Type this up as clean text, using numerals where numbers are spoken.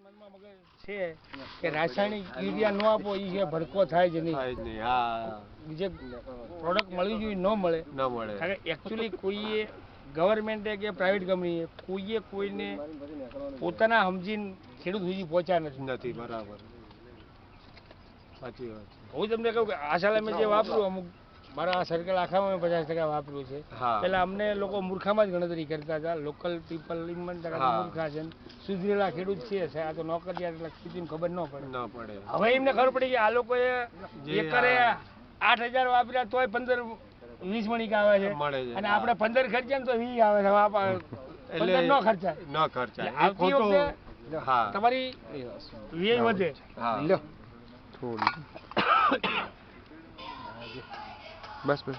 મનમાં મગજ છે કે રાસાયણિક યુરિયા ન આપો એ છે ભડકો થાય જ નહીં. બીજે પ્રોડક્ટ મળવી જોઈએ ન મળે. કારણ કે એકચ્યુઅલી કોઈએ ગવર્મેન્ટે કે પ્રાઇવેટ કંપનીએ કોઈને પોતાના સમજીને ખેડૂત સુધી પહોંચ્યા નથી. બરાબર, સાચી વાત. હું તમને કહું કે આ સાલે મેં જે વાપર્યું અમુક મારા આ સર્કલ આખામાં 50% વાપર્યું છે. પેલા અમને લોકો મૂર્ખામાં જ ગણતરી કરતા હતા. લોકલ પીપલ મૂર્ખા છે, સુધરેલા ખેડૂત છે, આ તો નોકરિયાત એટલે ખેતીને ખબર ન પડે. હવે એમને ખબર પડી કે આ લોકોએ એકરે 8,000 વાપર્યા તોય 15-20 મણિક આવે છે અને આપણે 15 ખર્ચ્યા ને તો 20 આવે છે. 15 ન ખર્ચાય. આવતી વખતે તમારી વ્યય વધે. બસ બસ